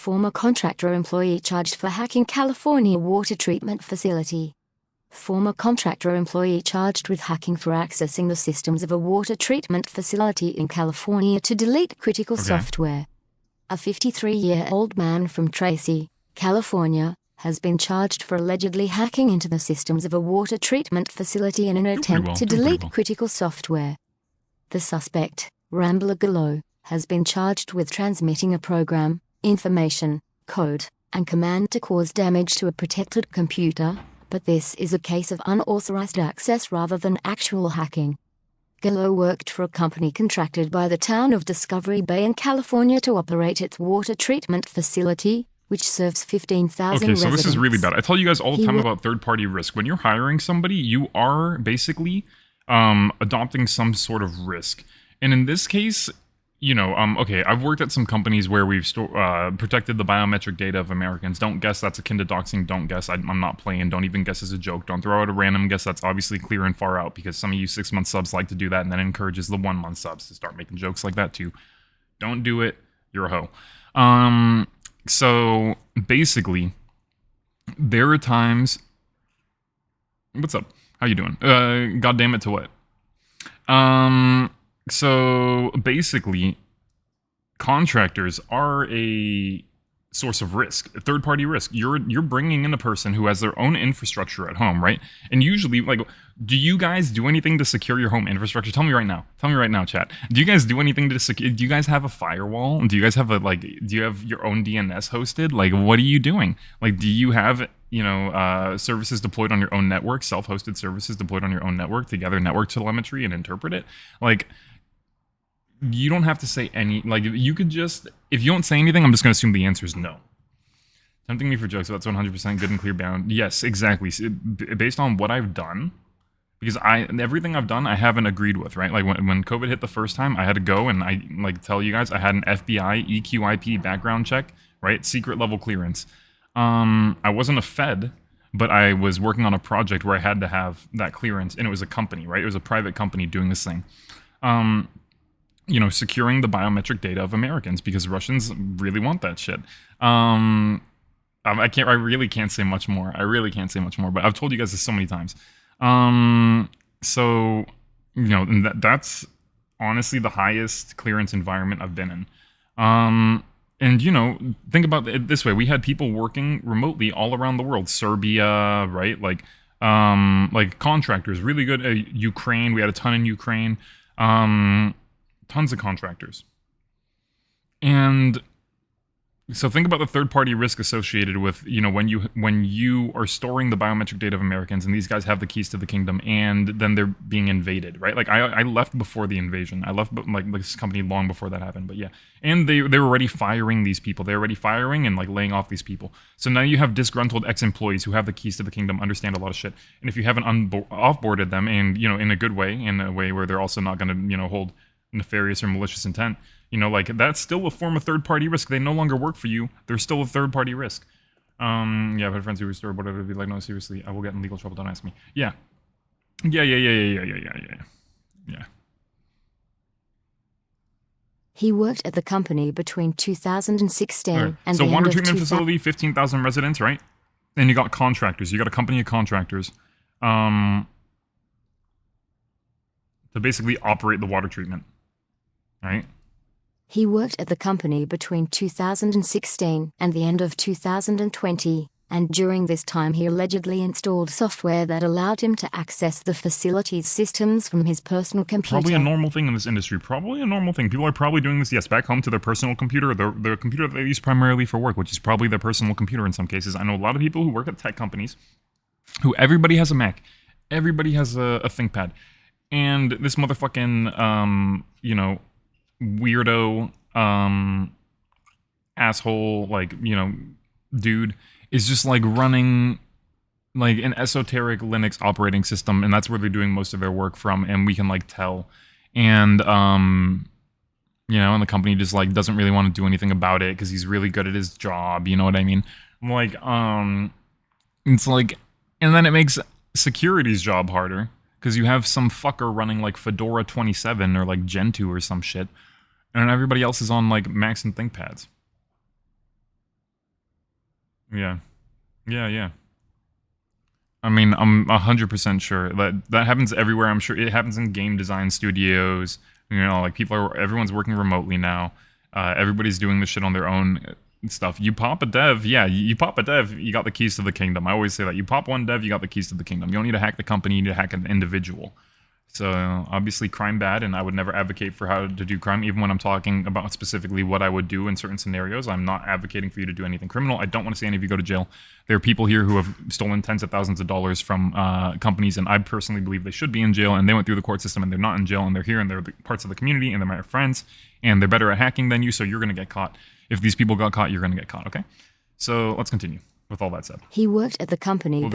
former contractor employee charged for hacking California water treatment facility. Former contractor employee charged with hacking for accessing the systems of a water treatment facility in California to delete critical software. A 53-year-old man from Tracy, California, has been charged for allegedly hacking into the systems of a water treatment facility in an attempt to delete critical software. The suspect, Rambler Gallo, has been charged with transmitting a program, information, code, and command to cause damage to a protected computer, but this is a case of unauthorized access rather than actual hacking. Gallo worked for a company contracted by the town of Discovery Bay in California to operate its water treatment facility, which serves 15,000 residents. Okay, so this is really bad. I tell you guys all the time about third-party risk. When you're hiring somebody, you are basically adopting some sort of risk. And in this case, you know, okay, I've worked at some companies where we've protected the biometric data of Americans. Don't guess that's akin to doxing. Don't guess. I'm not playing. Don't even guess as a joke. Don't throw out a random guess. That's obviously clear and far out because some of you 6-month subs like to do that, and that encourages the 1-month subs to start making jokes like that too. Don't do it. You're a hoe. So basically, there are times. What's up? How you doing? God damn it to what? So basically, contractors are a source of risk, a third-party risk. You're bringing in a person who has their own infrastructure at home, right? And usually, like, do you guys do anything to secure your home infrastructure? Tell me right now. Tell me right now, chat. Do you guys do anything to secure? Do you guys have a firewall? Do you guys have do you have your own DNS hosted? Like, what are you doing? Like, do you have, you know, services deployed on your own network, self-hosted services deployed on your own network to gather network telemetry and interpret it? Like, you don't have to say any, like, you could just, if you don't say anything, I'm just going to assume the answer is no. Tempting me for jokes, that's 100% good and clear bound. Yes, exactly. Based on what I've done, because everything I've done, I haven't agreed with, right? Like, when COVID hit the first time, I had to go and I, like, tell you guys, I had an FBI EQIP background check, right? Secret level clearance. I wasn't a Fed, but I was working on a project where I had to have that clearance, and it was a company, right? It was a private company doing this thing. You know, securing the biometric data of Americans because Russians really want that shit. I really can't say much more. I really can't say much more, but I've told you guys this so many times. So, you know, and that's honestly the highest clearance environment I've been in. And, you know, think about it this way. We had people working remotely all around the world. Serbia, right? Like contractors, really good. Ukraine, we had a ton in Ukraine. Tons of contractors. And so think about the third-party risk associated with, you know, when you are storing the biometric data of Americans and these guys have the keys to the kingdom and then they're being invaded, right? Like, I left before the invasion. I left, like, this company long before that happened, but yeah. And they were already firing these people. They were already firing and, like, laying off these people. So now you have disgruntled ex-employees who have the keys to the kingdom, understand a lot of shit. And if you haven't off-boarded them and, you know, in a good way, in a way where they're also not going to, you know, hold nefarious or malicious intent, you know, like, that's still a form of third-party risk. They no longer work for you. They're still a third-party risk. Yeah, I've had friends who restore whatever be like, no, seriously, I will get in legal trouble, don't ask me. Yeah. He worked at the company between 2016 right. and so the water end treatment of facility, 15,000 residents, right? And you got contractors. You got a company of contractors to basically operate the water treatment, right? He worked at the company between 2016 and the end of 2020, and during this time he allegedly installed software that allowed him to access the facility's systems from his personal computer. Probably a normal thing in this industry. Probably a normal thing. People are probably doing this, yes, back home to their personal computer, their computer that they use primarily for work, which is probably their personal computer in some cases. I know a lot of people who work at tech companies who everybody has a Mac. Everybody has a ThinkPad. And this motherfucking, you know, weirdo, asshole, like, you know, dude is just, like, running, like, an esoteric Linux operating system, and that's where they're doing most of their work from, and we can, like, tell. And, you know, and the company just, like, doesn't really want to do anything about it because he's really good at his job, you know what I mean? Like, it's like, and then it makes security's job harder because you have some fucker running, like, Fedora 27 or, like, Gentoo or some shit, and everybody else is on, like, Macs and ThinkPads. Yeah. Yeah. I mean, I'm 100% sure that happens everywhere. I'm sure it happens in game design studios. You know, like everyone's working remotely now. Everybody's doing this shit on their own stuff. You pop a dev, yeah, you pop a dev, you got the keys to the kingdom. I always say that. You pop one dev, you got the keys to the kingdom. You don't need to hack the company, you need to hack an individual. So obviously, crime bad, and I would never advocate for how to do crime. Even when I'm talking about specifically what I would do in certain scenarios, I'm not advocating for you to do anything criminal. I don't want to see any of you go to jail. There are people here who have stolen tens of thousands of dollars from companies, and I personally believe they should be in jail. And they went through the court system, and they're not in jail, and they're here, and they're parts of the community, and they're my friends, and they're better at hacking than you. So you're gonna get caught. If these people got caught, you're gonna get caught. Okay. So let's continue. With all that said, He worked at the company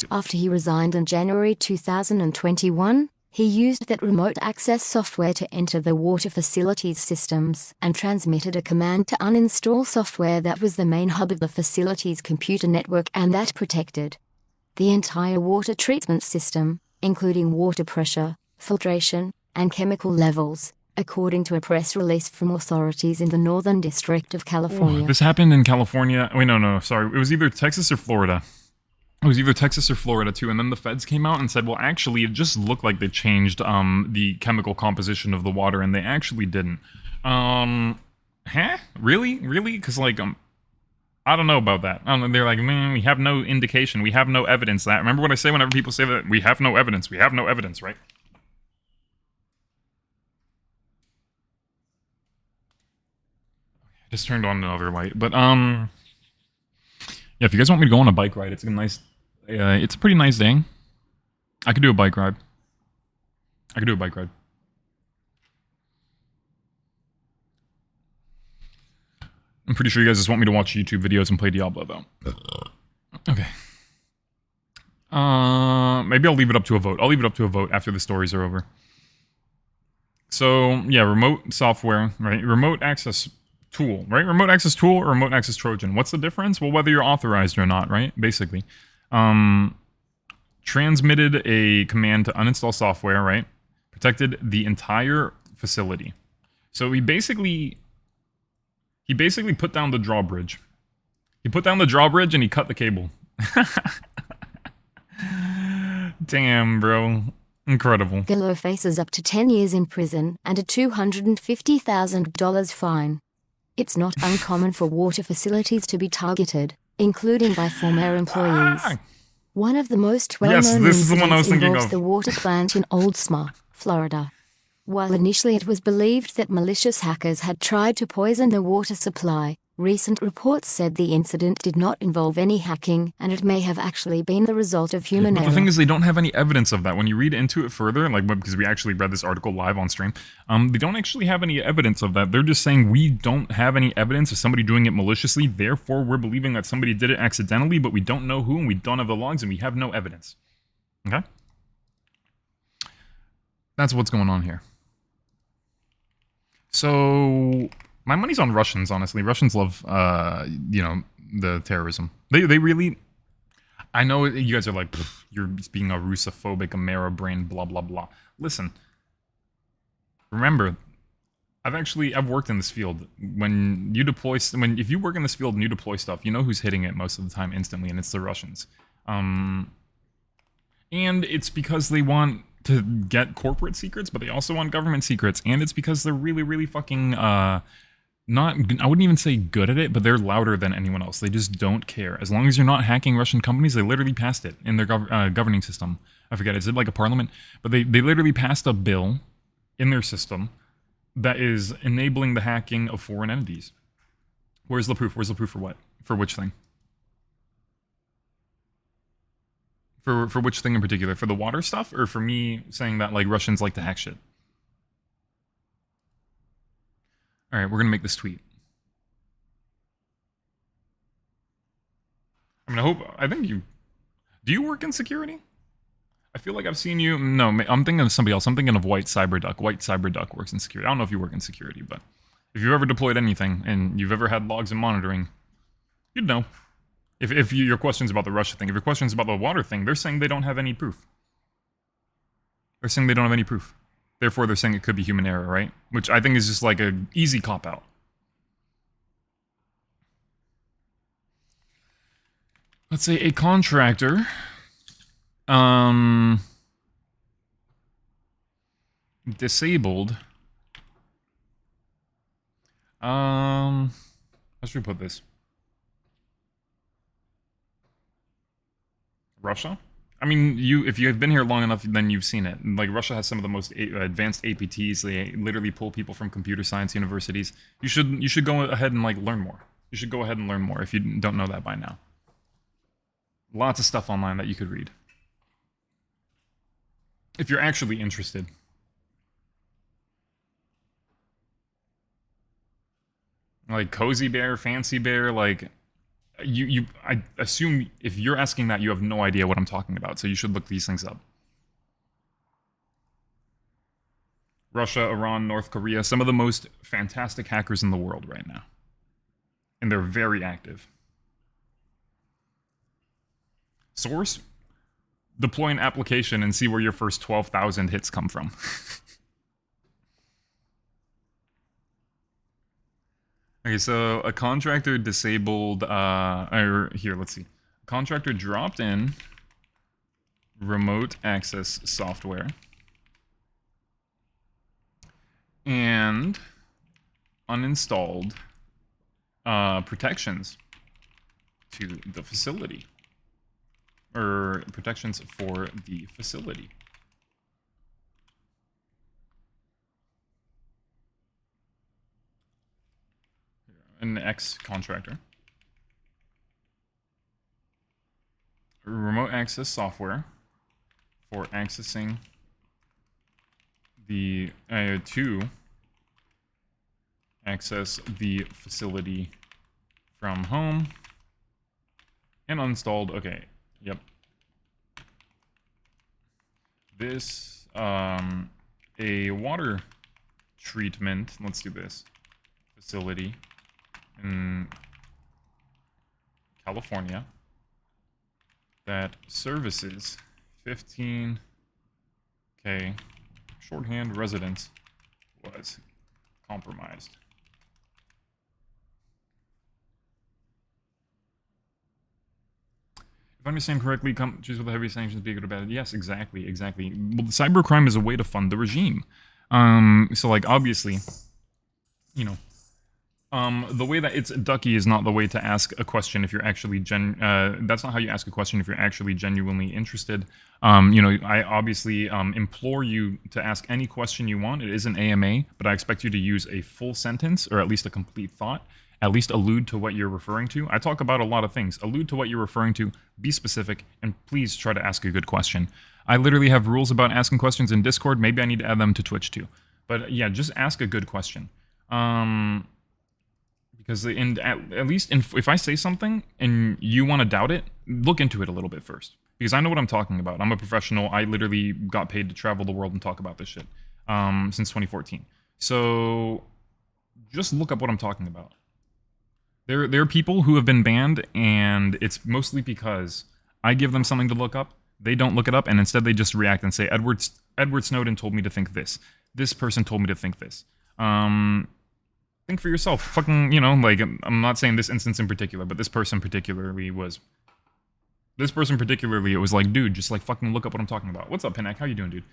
after he resigned in January 2021. He used that remote access software to enter the water facility's systems and transmitted a command to uninstall software that was the main hub of the facility's computer network and that protected the entire water treatment system, including water pressure, filtration, and chemical levels, according to a press release from authorities in the Northern District of California. This happened in California. Wait, no, sorry. It was either Texas or Florida. It was either Texas or Florida too, and then the feds came out and said, well, actually, it just looked like they changed the chemical composition of the water, and they actually didn't. Really? Because, like, I don't know about that. They're like, man, we have no indication. We have no evidence that. Remember what I say whenever people say that? We have no evidence. We have no evidence, right? Just turned on another light. But, yeah, if you guys want me to go on a bike ride, it's a pretty nice day. I could do a bike ride. I'm pretty sure you guys just want me to watch YouTube videos and play Diablo, though. Okay. Maybe I'll leave it up to a vote. I'll leave it up to a vote after the stories are over. So, yeah, remote software, right? Remote access tool, right? Remote access tool or remote access Trojan. What's the difference? Well, whether you're authorized or not, right? Basically. Transmitted a command to uninstall software, right? Protected the entire facility. So he basically put down the drawbridge. He put down the drawbridge and he cut the cable. Damn, bro. Incredible. Gallo faces up to 10 years in prison and a $250,000 fine. It's not uncommon for water facilities to be targeted, including by former employees. One of the most well-known incidents involves the water plant in Oldsmar, Florida. While initially it was believed that malicious hackers had tried to poison the water supply, recent reports said the incident did not involve any hacking and it may have actually been the result of human error. The thing is, they don't have any evidence of that. When you read into it further, like because we actually read this article live on stream, they don't actually have any evidence of that. They're just saying we don't have any evidence of somebody doing it maliciously, therefore we're believing that somebody did it accidentally, but we don't know who and we don't have the logs and we have no evidence. Okay? That's what's going on here. So, my money's on Russians, honestly. Russians love, the terrorism. They really... I know you guys are like, you're being a Russophobic, Amera brain, blah, blah, blah. Listen. Remember, I've worked in this field. If you work in this field and you deploy stuff, you know who's hitting it most of the time instantly, and it's the Russians. And it's because they want to get corporate secrets, but they also want government secrets, and it's because they're really, really fucking not, I wouldn't even say good at it, but they're louder than anyone else. They just don't care. As long as you're not hacking Russian companies, they literally passed it in their governing system. I forget, is it like a parliament? But they literally passed a bill in their system that is enabling the hacking of foreign entities. Where's the proof? Where's the proof for what? For which thing? For which thing in particular? For the water stuff, or for me saying that like Russians like to hack shit? All right, we're gonna make this tweet. I mean, I think you... Do you work in security? I feel like I've seen you... No, I'm thinking of somebody else. I'm thinking of White Cyberduck. White Cyberduck works in security. I don't know if you work in security, but if you've ever deployed anything and you've ever had logs and monitoring, you'd know. If your question's about the Russia thing, if your question's about the water thing, they're saying they don't have any proof. They're saying they don't have any proof. Therefore, they're saying it could be human error, right? Which I think is just like an easy cop-out. let's say a contractor disabled how should we put this? Russia? I mean, if you have been here long enough, then you've seen it. Like, Russia has some of the most advanced APTs. They literally pull people from computer science universities. You should go ahead and like learn more. You should go ahead and learn more if you don't know that by now. Lots of stuff online that you could read. If you're actually interested. Like Cozy Bear, Fancy Bear, like I assume if you're asking that, you have no idea what I'm talking about, so you should look these things up. Russia, Iran, North Korea, some of the most fantastic hackers in the world right now. And they're very active. Source? Deploy an application and see where your first 12,000 hits come from. Okay, so a contractor disabled, or here, let's see. A contractor dropped in remote access software and uninstalled protections to the facility, or protections for the facility. An ex-contractor. Remote access software for accessing the to access the facility from home and uninstalled. Okay, yep. This a water treatment. Let's do this facility in California that services 15K shorthand residents was compromised. If I understand correctly, countries with heavy sanctions be good or bad. Yes, exactly. Well, cybercrime is a way to fund the regime. So like obviously, you know, the way that it's ducky is not the way to ask a question if you're actually that's not how you ask a question if you're actually genuinely interested. You know, I obviously implore you to ask any question you want. It is an AMA, but I expect you to use a full sentence or at least a complete thought. At least allude to what you're referring to. I talk about a lot of things. Allude to what you're referring to, be specific, and please try to ask a good question. I literally have rules about asking questions in Discord. Maybe I need to add them to Twitch too. But yeah, just ask a good question. Because at least if I say something and you want to doubt it, look into it a little bit first. Because I know what I'm talking about. I'm a professional. I literally got paid to travel the world and talk about this shit since 2014. So just look up what I'm talking about. There are people who have been banned, and it's mostly because I give them something to look up, they don't look it up, and instead they just react and say, Edward Snowden told me to think this. This person told me to think this. Think for yourself. Fucking, you know, like, I'm not saying this instance in particular, but this person particularly, it was like, dude, just like fucking look up what I'm talking about. What's up, Pinak? How you doing, dude?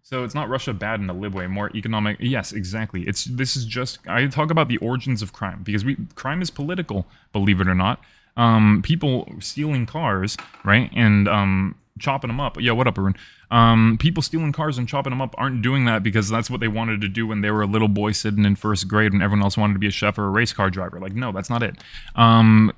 So it's not Russia bad in a lib way, more economic. Yes, exactly. This is just, I talk about the origins of crime because crime is political, believe it or not. People stealing cars, right, and chopping them up. Yeah, what up, Arun? People stealing cars and chopping them up aren't doing that because that's what they wanted to do when they were a little boy sitting in first grade and everyone else wanted to be a chef or a race car driver. Like, no, that's not it.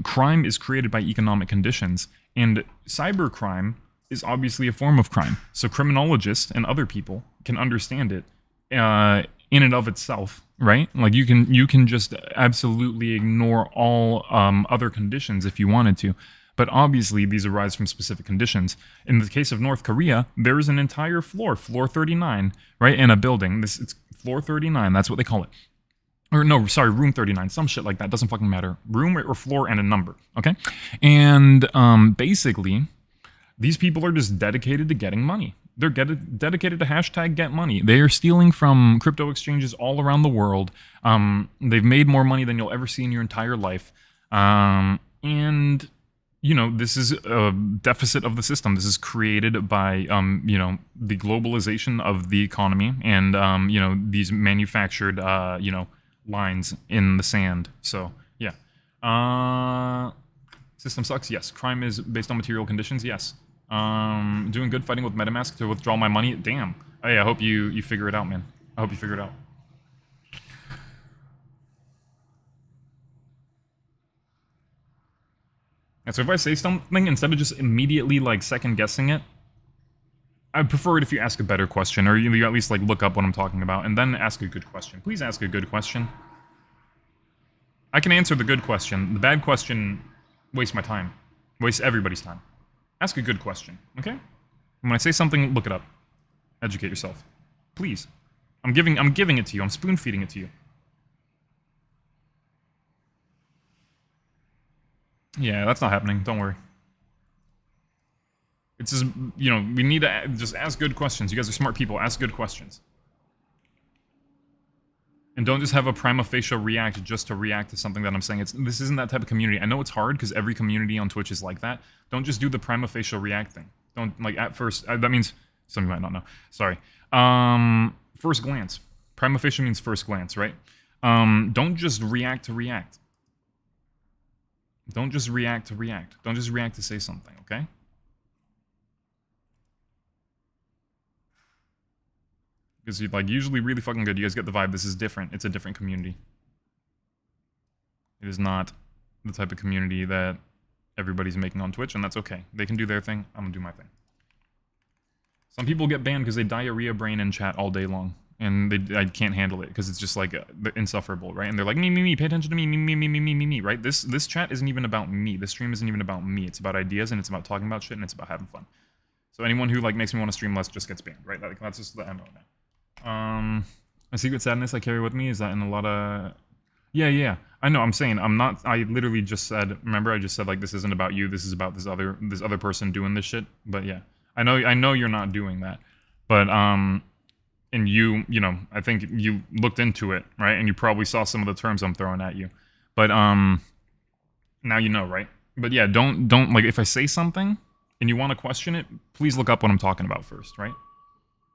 Crime is created by economic conditions, and cybercrime is obviously a form of crime. So criminologists and other people can understand it in and of itself, right? Like you can just absolutely ignore all other conditions if you wanted to. But obviously these arise from specific conditions. In the case of North Korea, there is an entire floor 39, right, in a building. It's floor 39, that's what they call it. Or no, sorry, room 39, some shit like that, doesn't fucking matter. Room or floor and a number, okay? And basically, these people are just dedicated to getting money. They're dedicated to hashtag get money. They are stealing from crypto exchanges all around the world. They've made more money than you'll ever see in your entire life. And, this is a deficit of the system. This is created by, the globalization of the economy and, these manufactured, lines in the sand. So, yeah. System sucks? Yes. Crime is based on material conditions? Yes. Doing good fighting with MetaMask to withdraw my money? Damn. Hey, I hope you figure it out, man. I hope you figure it out. And so if I say something, instead of just immediately, like, second-guessing it, I'd prefer it if you ask a better question, or you at least, like, look up what I'm talking about, and then ask a good question. Please ask a good question. I can answer the good question. The bad question wastes my time. Wastes everybody's time. Ask a good question, okay? When I say something, look it up. Educate yourself. Please. I'm giving it to you. I'm spoon-feeding it to you. Yeah, that's not happening. Don't worry. It's just, we need to just ask good questions. You guys are smart people. Ask good questions. And don't just have a prima facie react just to react to something that I'm saying. This isn't that type of community. I know it's hard because every community on Twitch is like that. Don't just do the prima facie react thing. Don't, like, at first. That means, some of you might not know. Sorry. First glance. Prima facie means first glance, right? Don't just react to react. Don't just react to react. Don't just react to say something, okay? Because you're, like, usually really fucking good. You guys get the vibe. This is different. It's a different community. It is not the type of community that everybody's making on Twitch, and that's okay. They can do their thing. I'm gonna do my thing. Some people get banned because they diarrhea brain in chat all day long, and I can't handle it because it's just, like, insufferable, right? And they're like, me, pay attention to me, me, right? This chat isn't even about me. This stream isn't even about me. It's about ideas, and it's about talking about shit, and it's about having fun. So anyone who, like, makes me want to stream less just gets banned, right? That's just the MO now. A secret sadness I carry with me is that in a lot of... Yeah. I know, I'm saying, I literally just said, remember I just said, like, this isn't about you, this is about this other person doing this shit? But yeah. I know you're not doing that. But, and I think you looked into it, right? And you probably saw some of the terms I'm throwing at you. But, now you know, right? But yeah, don't, like, if I say something, and you want to question it, please look up what I'm talking about first, right?